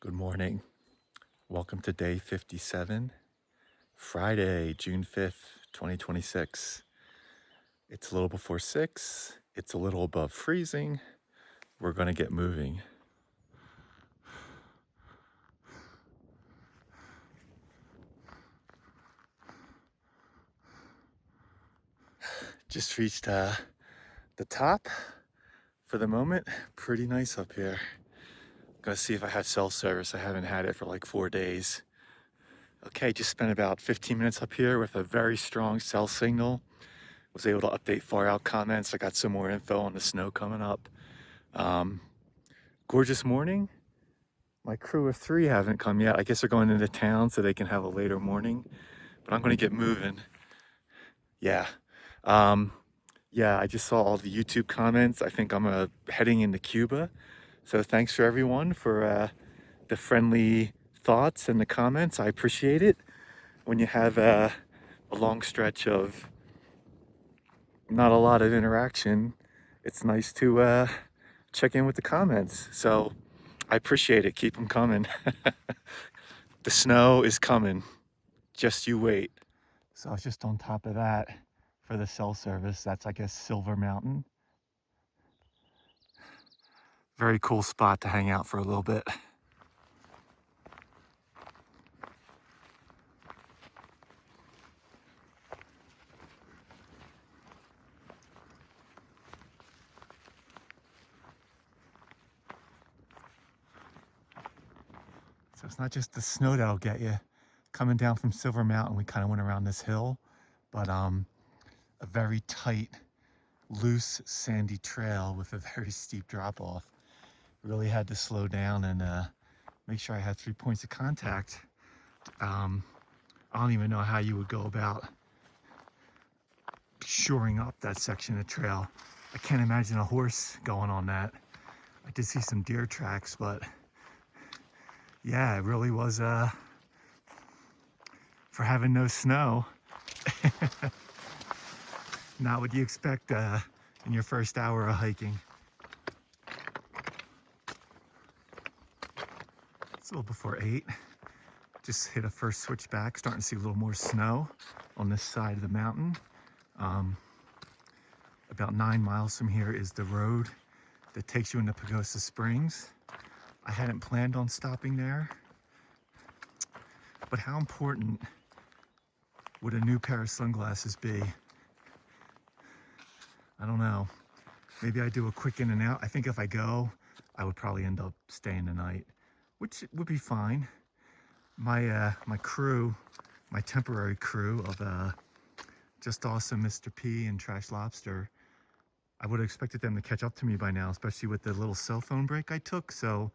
Good morning. Welcome to day 57, Friday, June 5th, 2026. It's a little before 6. It's a little above freezing. We're going to get moving. Just reached the top for the moment. Pretty nice up here. Gonna see if I have cell service. I haven't had it for like 4 days. Okay, just spent about 15 minutes up here with a very strong cell signal. Was able to update far out comments. I got some more info on the snow coming up. Gorgeous morning. My crew of 3 haven't come yet. I guess they're going into town so they can have a later morning, but I'm gonna get moving. Yeah. I just saw all the YouTube comments. I think I'm heading into Cuba. So thanks for everyone for the friendly thoughts and the comments. I appreciate it. When you have a long stretch of not a lot of interaction, it's nice to check in with the comments. So I appreciate it. Keep them coming. The snow is coming. Just you wait. So I was just on top of that for the cell service. That's, I guess, Silver Mountain. Very cool spot to hang out for a little bit. So it's not just the snow that'll get you. Coming down from Silver Mountain, we kind of went around this hill, but a very tight, loose, sandy trail with a very steep drop off. Really had to slow down and make sure I had 3 points of contact. I don't even know how you would go about shoring up that section of trail. I can't imagine a horse going on that. I did see some deer tracks, but yeah, it really was for having no snow. Not what you expect in your first hour of hiking. It's a little before 8. Just hit a first switchback, starting to see a little more snow on this side of the mountain. About 9 miles from here is the road that takes you into Pagosa Springs. I hadn't planned on stopping there, but how important would a new pair of sunglasses be? I don't know. Maybe I do a quick in and out. I think if I go, I would probably end up staying the night, which would be fine. My crew, my temporary crew of Just Awesome, Mr. P, and Trash Lobster, I would have expected them to catch up to me by now, especially with the little cell phone break I took. So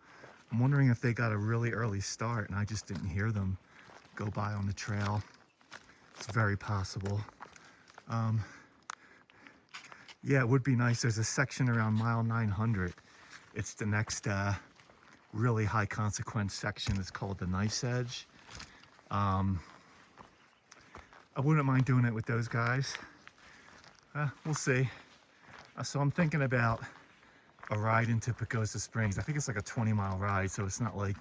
I'm wondering if they got a really early start and I just didn't hear them go by on the trail. It's very possible. Yeah, it would be nice. There's a section around mile 900. It's the next really high consequence section. It's called the Nice Edge. I wouldn't mind doing it with those guys. We'll see. So I'm thinking about a ride into Pagosa Springs. I think it's like a 20-mile ride, so it's not like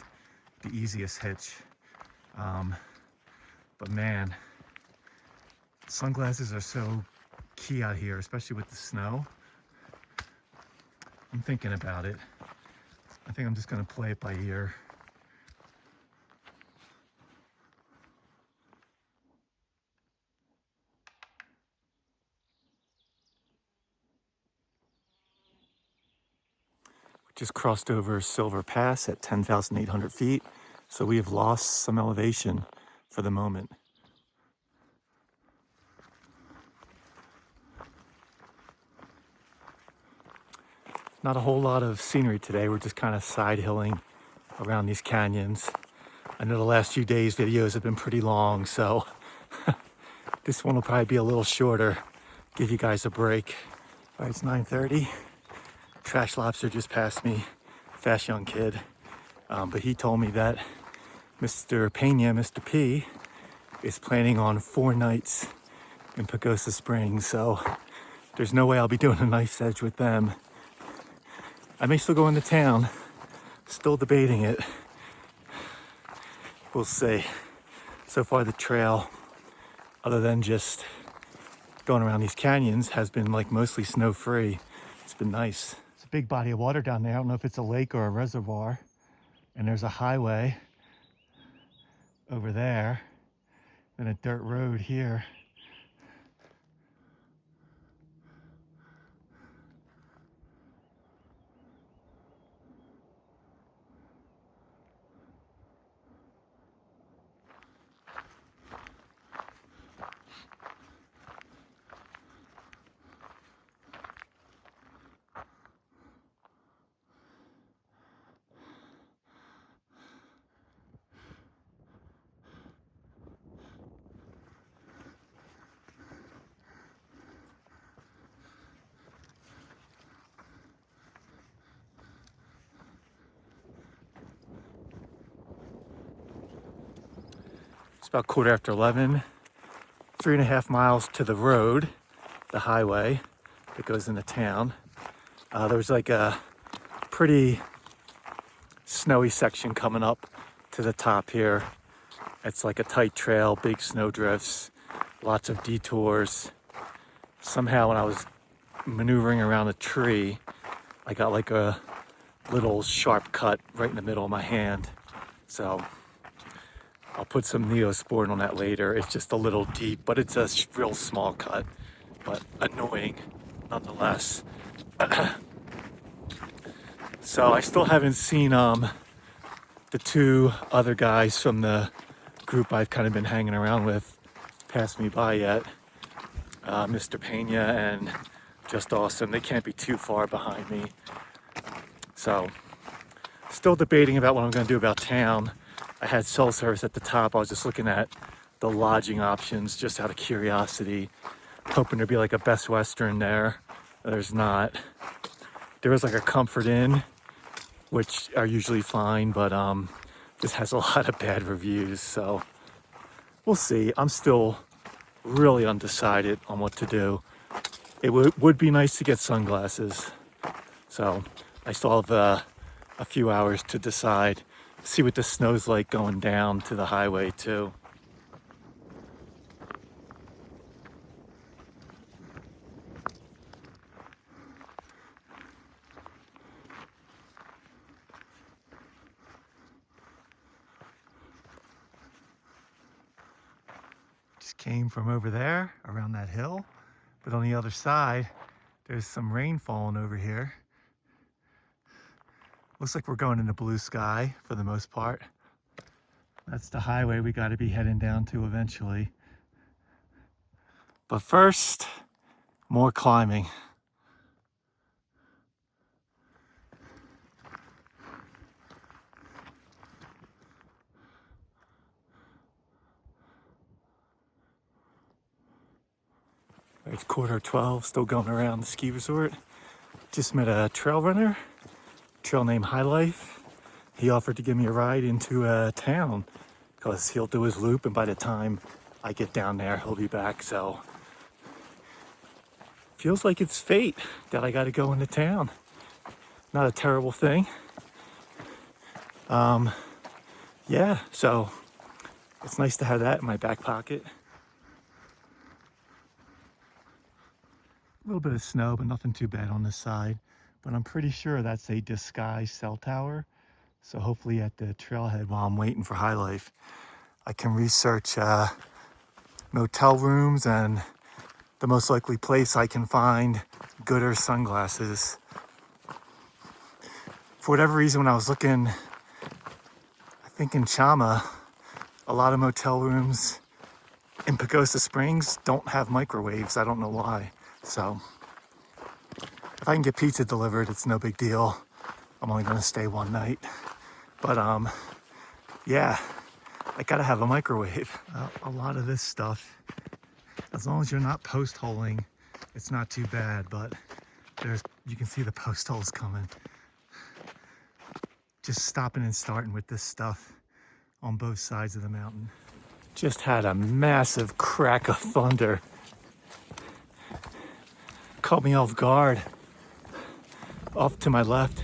the easiest hitch. But man, sunglasses are so key out here, especially with the snow. I'm thinking about it. I think I'm just gonna play it by ear. Just crossed over Silver Pass at 10,800 feet, so we have lost some elevation for the moment. Not a whole lot of scenery today. We're just kind of side hilling around these canyons. I know the last few days videos have been pretty long, so this one will probably be a little shorter. Give you guys a break. All right, it's 9:30. Trash Lobster just passed me, fast young kid. But he told me that Mr. Pena, Mr. P, is planning on 4 nights in Pagosa Springs, so there's no way I'll be doing a Nice Edge with them. I may still go into town, still debating it. We'll see. So far the trail, other than just going around these canyons, has been like mostly snow-free. It's been nice. It's a big body of water down there. I don't know if it's a lake or a reservoir. And there's a highway over there, and a dirt road here. It's about 11:15, 3.5 miles to the road, the highway that goes into town. There's like a pretty snowy section coming up to the top here. It's like a tight trail, big snow drifts, lots of detours. Somehow when I was maneuvering around a tree, I got like a little sharp cut right in the middle of my hand. So I'll put some Neosporin on that later. It's just a little deep, but it's a real small cut, but annoying nonetheless. So I still haven't seen the two other guys from the group I've kind of been hanging around with pass me by yet. Mr. Pena and Just Awesome. They can't be too far behind me. So still debating about what I'm going to do about town. I had cell service at the top. I was just looking at the lodging options just out of curiosity, hoping there'd be like a Best Western there. There's not. There is like a Comfort Inn, which are usually fine, but this has a lot of bad reviews, so we'll see. I'm still really undecided on what to do. It would be nice to get sunglasses, so I still have a few hours to decide. See what the snow's like going down to the highway too. Just came from over there around that hill, but on the other side there's some rain falling over here. Looks like we're going into blue sky for the most part. That's the highway we got to be heading down to eventually. But first, more climbing. It's 11:15, still going around the ski resort. Just met a trail runner, trail named High Life. He offered to give me a ride into town because he'll do his loop, and by the time I get down there, he'll be back. So feels like it's fate that I got to go into town. Not a terrible thing. Yeah, so it's nice to have that in my back pocket. A little bit of snow, but nothing too bad on this side. But I'm pretty sure that's a disguised cell tower. So hopefully at the trailhead while I'm waiting for High Life, I can research motel rooms and the most likely place I can find gooder sunglasses. For whatever reason, when I was looking, I think in Chama, a lot of motel rooms in Pagosa Springs don't have microwaves. I don't know why. So if I can get pizza delivered, it's no big deal. I'm only gonna stay one night. But yeah, I gotta have a microwave. A lot of this stuff, as long as you're not post holing, it's not too bad, but you can see the post holes coming. Just stopping and starting with this stuff on both sides of the mountain. Just had a massive crack of thunder. Caught me off guard. Off to my left,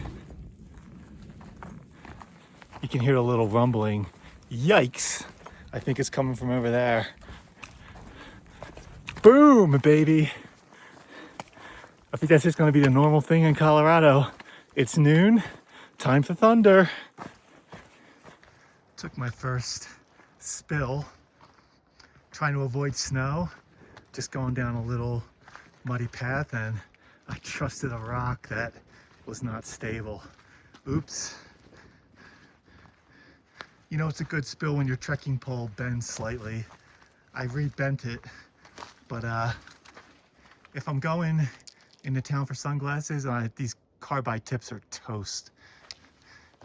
you can hear a little rumbling. Yikes. I think it's coming from over there. Boom, baby. I think that's just gonna be the normal thing in Colorado. It's noon, time for thunder. Took my first spill, trying to avoid snow, just going down a little muddy path, and I trusted a rock that was not stable. Oops. You know, it's a good spill when your trekking pole bends slightly. I re-bent it, but if I'm going into town for sunglasses, these carbide tips are toast.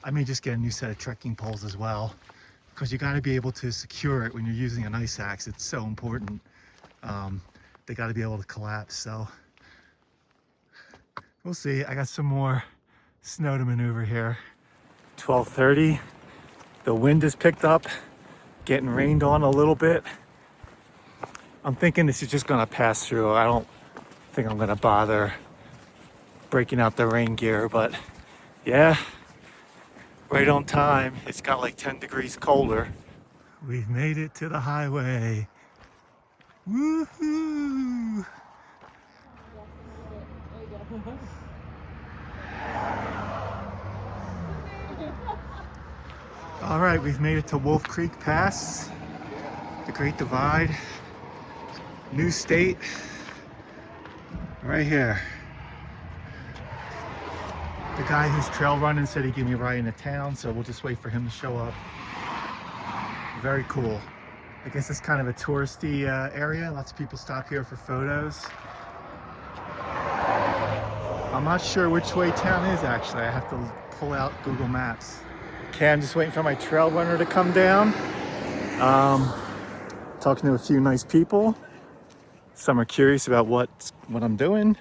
I may just get a new set of trekking poles as well, because you got to be able to secure it when you're using an ice axe. It's so important. They got to be able to collapse. So we'll see. I got some more snow to maneuver here. 12:30. The wind has picked up, getting rained on a little bit. I'm thinking this is just gonna pass through. I don't think I'm gonna bother breaking out the rain gear, but yeah, right on time. It's got like 10 degrees colder. We've made it to the highway. Woohoo! All right, we've made it to Wolf Creek Pass, the Great Divide, new state, right here. The guy who's trail running said he'd give me a ride into town, so we'll just wait for him to show up. Very cool. I guess it's kind of a touristy area. Lots of people stop here for photos. I'm not sure which way town is actually. I have to pull out Google Maps. Okay, I'm just waiting for my trail runner to come down. Talking to a few nice people. Some are curious about what I'm doing.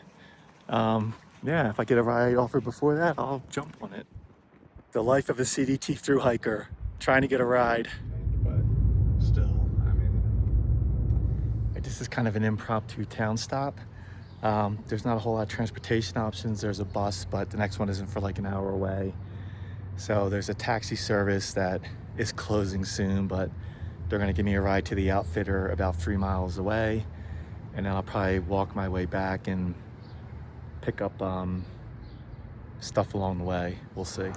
Yeah, if I get a ride offer before that, I'll jump on it. The life of a CDT thru hiker, trying to get a ride. But still, I mean, This is kind of an impromptu town stop. There's not a whole lot of transportation options. There's a bus, but the next one isn't for like an hour away. So there's a taxi service that is closing soon, but they're gonna give me a ride to the outfitter about 3 miles away. And then I'll probably walk my way back and pick up stuff along the way. We'll see.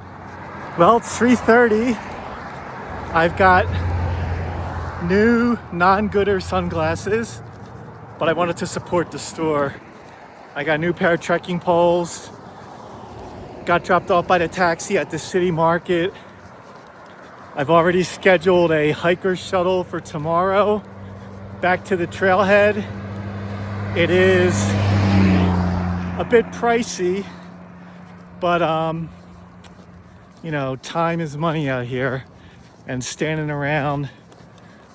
Well, it's 3:30. I've got new non-gooder sunglasses, but I wanted to support the store. I got a new pair of trekking poles. Got dropped off by the taxi at the city market. I've already scheduled a hiker shuttle for tomorrow back to the trailhead. It is a bit pricey, but you know, time is money out here, and standing around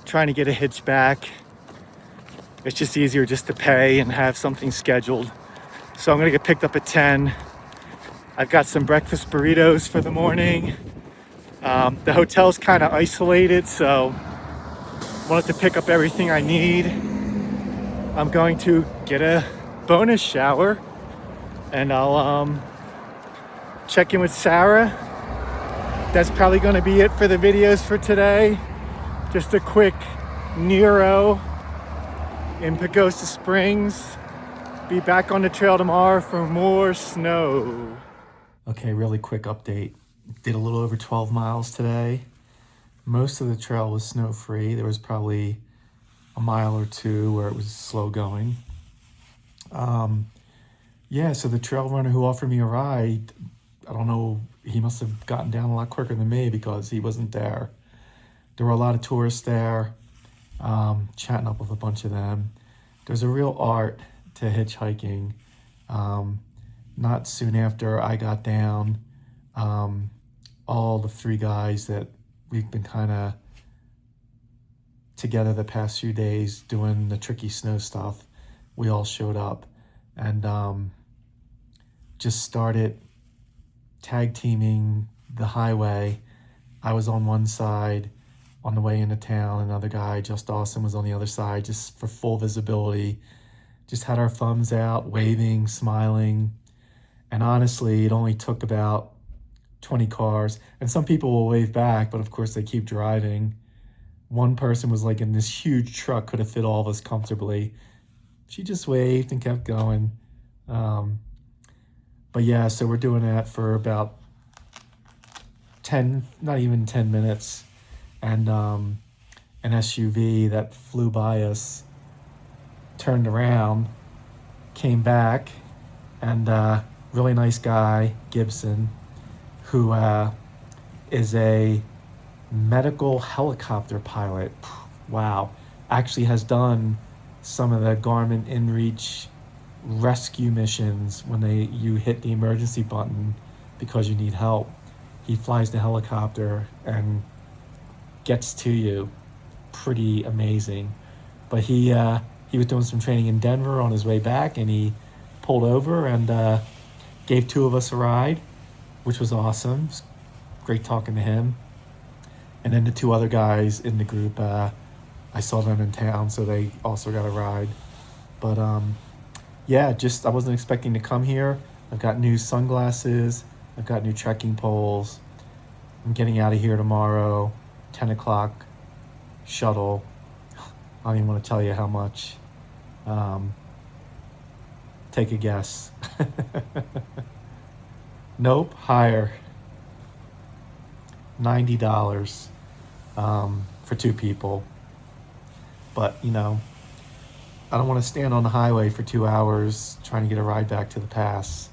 trying to get a hitch back, it's just easier just to pay and have something scheduled. So I'm gonna get picked up at 10. I've got some breakfast burritos for the morning. The hotel's kind of isolated, so wanted to pick up everything I need. I'm going to get a bonus shower, and I'll check in with Sarah. That's probably going to be it for the videos for today. Just a quick Nero in Pagosa Springs. Be back on the trail tomorrow for more snow. Okay, really quick update. Did a little over 12 miles today. Most of the trail was snow-free. There was probably a mile or two where it was slow going. Yeah, so the trail runner who offered me a ride, I don't know, he must have gotten down a lot quicker than me because he wasn't there. There were a lot of tourists there, chatting up with a bunch of them. There's a real art to hitchhiking. Not soon after I got down, all the 3 guys that we've been kind of together the past few days doing the tricky snow stuff, we all showed up and just started tag teaming the highway. I was on one side on the way into town. Another guy, just Austin, was on the other side just for full visibility. Just had our thumbs out, waving, smiling. And honestly, it only took about 20 cars. And some people will wave back, but of course they keep driving. One person was like in this huge truck, could have fit all of us comfortably. She just waved and kept going. Um, but yeah, so we're doing that for about 10, not even 10 minutes. And an SUV that flew by us turned around, came back, and really nice guy, Gibson, who is a medical helicopter pilot. Wow. Actually has done some of the Garmin InReach rescue missions when you hit the emergency button because you need help. He flies the helicopter and gets to you. Pretty amazing. But he was doing some training in Denver on his way back, and he pulled over and gave two of us a ride, which was awesome. It was great talking to him. And then the two other guys in the group, I saw them in town, so they also got a ride. But yeah, just I wasn't expecting to come here. I've got new sunglasses. I've got new trekking poles. I'm getting out of here tomorrow, 10 o'clock shuttle. I don't even want to tell you how much. Um, Take a guess. Nope, higher. $90 for two people. But, I don't want to stand on the highway for 2 hours trying to get a ride back to the pass.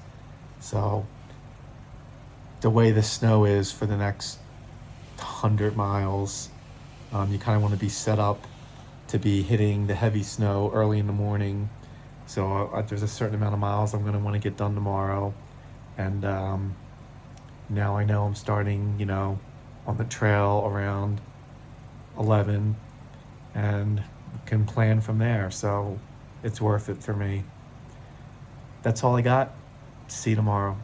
So, the way the snow is for the next 100 miles, you kind of want to be set up to be hitting the heavy snow early in the morning. So there's a certain amount of miles I'm going to want to get done tomorrow. And now I know I'm starting, on the trail around 11 and can plan from there. So it's worth it for me. That's all I got. See you tomorrow.